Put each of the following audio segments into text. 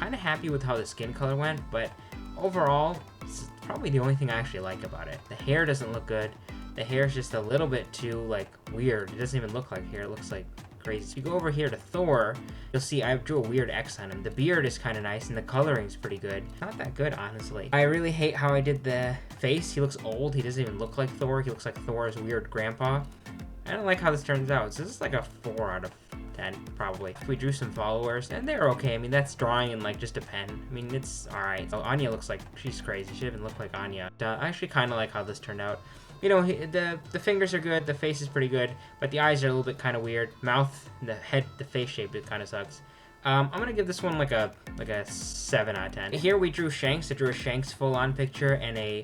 kind of happy with how the skin color went, but overall, it's probably the only thing I actually like about it. The hair doesn't look good. The hair's just a little bit too, like, weird. It doesn't even look like hair. It looks like crazy. So if you go over here to Thor, you'll see I drew a weird X on him. The beard is kind of nice, and the coloring's pretty good. Not that good, honestly. I really hate how I did the face. He looks old. He doesn't even look like Thor. He looks like Thor's weird grandpa. I don't like how this turns out. So this is like a 4 out of 10, probably. We drew some followers, and they're okay. I mean, that's drawing in, like, just a pen. I mean, it's alright. So Anya looks like she's crazy. She doesn't look like Anya. I actually kind of like how this turned out. You know, the fingers are good, the face is pretty good, but the eyes are a little bit kind of weird. Mouth, the head, the face shape, it kind of sucks. I'm gonna give this one like a 7 out of 10. Here we drew Shanks. I drew a Shanks full-on picture and a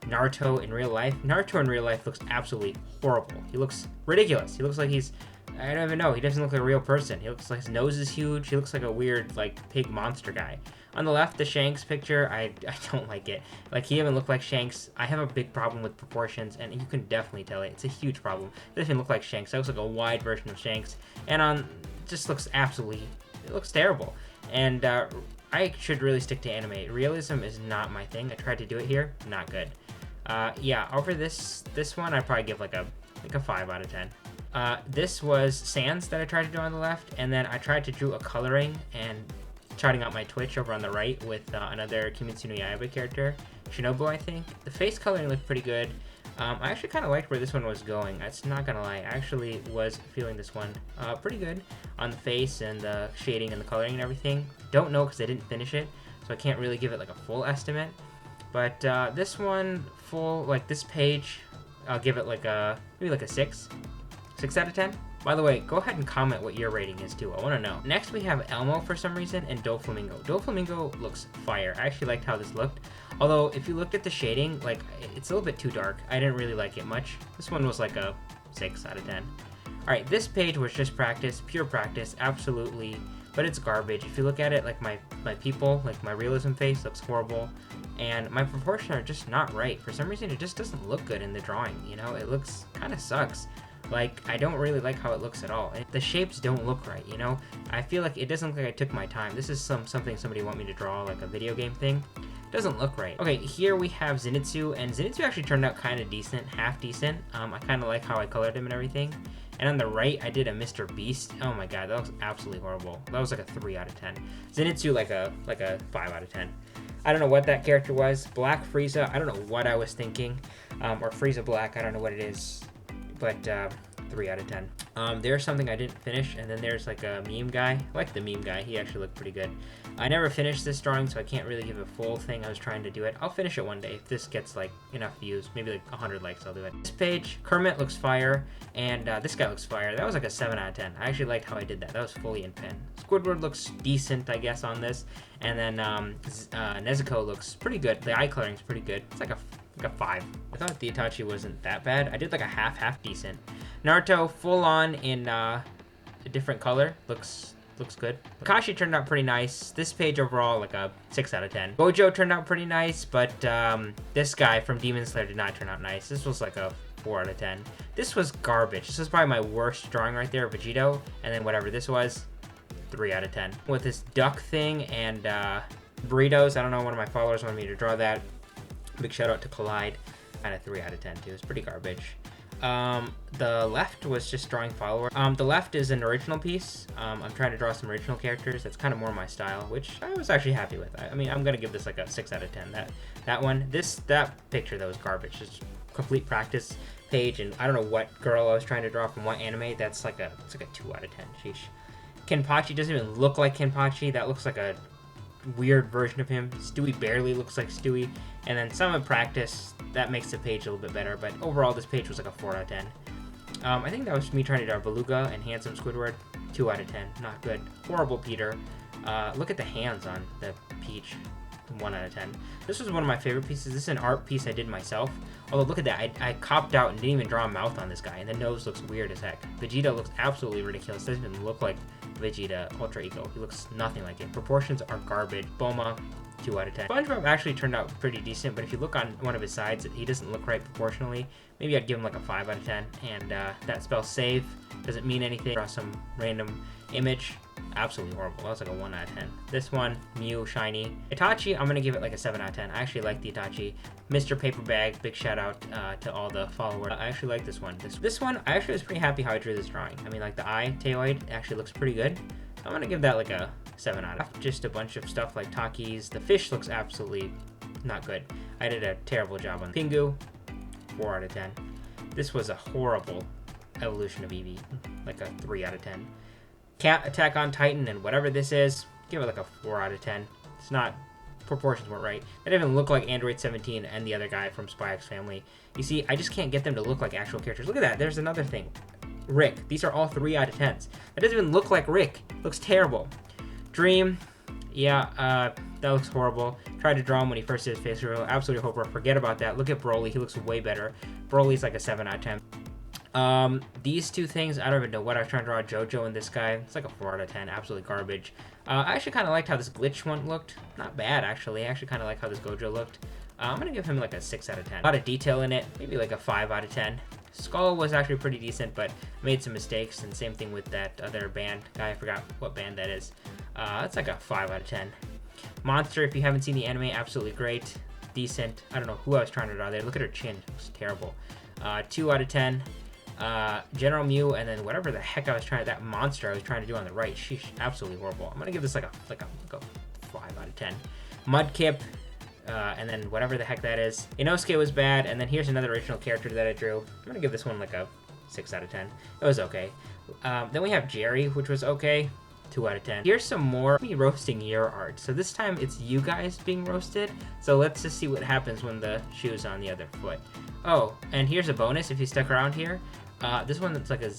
Naruto in real life. Naruto in real life looks absolutely horrible. He looks ridiculous. He looks like he's, I don't even know, he doesn't look like a real person. He looks like his nose is huge. He looks like a weird, like, pig monster guy. On the left, the Shanks picture, I don't like it. Like, he even looked like Shanks. I have a big problem with proportions, and you can definitely tell it. It's a huge problem. It doesn't even look like Shanks. That looks like a wide version of Shanks. And it just looks absolutely, it looks terrible. And I should really stick to anime. Realism is not my thing. I tried to do it here, not good. Yeah, over this one, I'd probably give like a 5 out of 10. This was Sans that I tried to do on the left, and then I tried to do a coloring and charting out my Twitch over on the right with another Kimetsu no Yaiba character, Shinobu, I think. The face coloring looked pretty good. I actually kind of liked where this one was going. That's not gonna lie. I actually was feeling this one pretty good on the face and the shading and the coloring and everything. Don't know because I didn't finish it, so I can't really give it like a full estimate. But this one, like this page, I'll give it like maybe like a 6. 6 out of 10. By the way, go ahead and comment what your rating is too. I want to know. Next, we have Elmo for some reason and Doflamingo. Doflamingo looks fire. I actually liked how this looked. Although, if you looked at the shading, like, it's a little bit too dark. I didn't really like it much. This one was like a 6 out of 10. Alright, this page was just practice, pure practice, absolutely. But it's garbage. If you look at it, like my people, like my realism face looks horrible. And my proportions are just not right. For some reason, it just doesn't look good in the drawing, you know? It looks kind of sucks. Like, I don't really like how it looks at all. And the shapes don't look right, you know? I feel like it doesn't look like I took my time. This is something somebody want me to draw, like a video game thing. It doesn't look right. Okay, here we have Zenitsu, and Zenitsu actually turned out kind of decent, half decent. I kind of like how I colored him and everything. And on the right, I did a Mr. Beast. Oh my god, that looks absolutely horrible. That was like a 3 out of 10. Zenitsu, like a 5 out of 10. I don't know what that character was. Black Frieza, I don't know what I was thinking. Or Frieza Black, I don't know what it is. But 3 out of 10. There's something I didn't finish, and then there's like a meme guy. I like the meme guy. He actually looked pretty good. I never finished this drawing, so I can't really give a full thing. I was trying to do it. I'll finish it one day if this gets like enough views. Maybe like 100 likes, I'll do it. This page, Kermit looks fire, and this guy looks fire. That was like a 7 out of 10. I actually liked how I did that. That was fully in pen. Squidward looks decent, I guess, on this. And then Nezuko looks pretty good. The eye coloring's pretty good. It's like a 5. I thought the Itachi wasn't that bad. I did like a half decent. Naruto full on in a different color. Looks good. Kakashi turned out pretty nice. This page overall like a 6 out of 10. Gojo turned out pretty nice, but this guy from Demon Slayer did not turn out nice. This was like a 4 out of 10. This was garbage. This was probably my worst drawing right there, Vegito, and then whatever this was, 3 out of 10. With this duck thing and burritos, I don't know, one of my followers wanted me to draw that. Big shout out to Collide. Kind of 3 out of 10 too. It's pretty garbage. The left was just drawing followers. The left is an original piece. I'm trying to draw some original characters. That's kind of more my style, which I was actually happy with. I mean, I'm gonna give this like a 6 out of 10. That one. That picture that was garbage. Just complete practice page, and I don't know what girl I was trying to draw from what anime. It's like a 2 out of 10. Sheesh. Kenpachi doesn't even look like Kenpachi. That looks like a weird version of him. Stewie barely looks like Stewie. And then some of practice, that makes the page a little bit better, but overall this page was like a 4 out of 10. I think that was me trying to draw Beluga and Handsome Squidward. 2 out of 10. Not good. Horrible Peter. Look at the hands on the Peach. 1 out of 10. This was one of my favorite pieces. This is an art piece I did myself. Although look at that, I copped out and didn't even draw a mouth on this guy, and the nose looks weird as heck. Vegeta looks absolutely ridiculous. Doesn't even look like Vegeta Ultra Ego. He looks nothing like it. Proportions are garbage. Bulma, 2 out of 10. SpongeBob actually turned out pretty decent, but if you look on one of his sides, he doesn't look right proportionally. Maybe I'd give him like a 5 out of 10. And that spell save doesn't mean anything. Draw some random image. absolutely horrible. That was like a 1 out of 10. This one, Mew, shiny. Itachi, I'm gonna give it like a 7 out of 10. I actually like the Itachi. Mr. Paper Bag, big shout out to all the followers. I actually like this one. This one, I actually was pretty happy how I drew this drawing. I mean, like the eye, Taoid, actually looks pretty good. So I'm gonna give that like a 7 out of 10. Just a bunch of stuff like Takis. The fish looks absolutely not good. I did a terrible job on Pingu, 4 out of 10. This was a horrible evolution of Eevee, like a 3 out of 10. Cat Attack on Titan and whatever this is, give it like a 4 out of 10. It's not, proportions weren't right. They didn't even look like Android 17 and the other guy from Spy X Family. You see, I just can't get them to look like actual characters. Look at that, there's another thing. Rick, these are all 3 out of 10s. That doesn't even look like Rick, looks terrible. Dream, yeah, that looks horrible. Tried to draw him when he first did his face reveal. Absolutely horrible. Forget about that. Look at Broly. He looks way better. Broly's like a 7 out of 10. These two things, I don't even know what I was trying to draw. JoJo and this guy. It's like a 4 out of 10. Absolutely garbage. I actually kind of liked how this glitch one looked. Not bad, actually. I actually kind of like how this Gojo looked. I'm going to give him like a 6 out of 10. A lot of detail in it. Maybe like a 5 out of 10. Skull was actually pretty decent, but made some mistakes. And same thing with that other band guy. I forgot what band that is. That's like a 5 out of 10. Monster, if you haven't seen the anime, absolutely great. Decent. I don't know who I was trying to draw there. Look at her chin. It was terrible. 2 out of 10. General Mew, and then whatever the heck that monster I was trying to do on the right. Sheesh, absolutely horrible. I'm gonna give this like a 5 out of 10. Mudkip, and then whatever the heck that is. Inosuke was bad, and then here's another original character that I drew. I'm gonna give this one like a 6 out of 10. It was okay. Then we have Jerry, which was okay. 2 out of 10. Here's some more me roasting your art. So this time it's you guys being roasted. So let's just see what happens when the shoe's on the other foot. Oh, and here's a bonus if you stuck around here. This one that's like a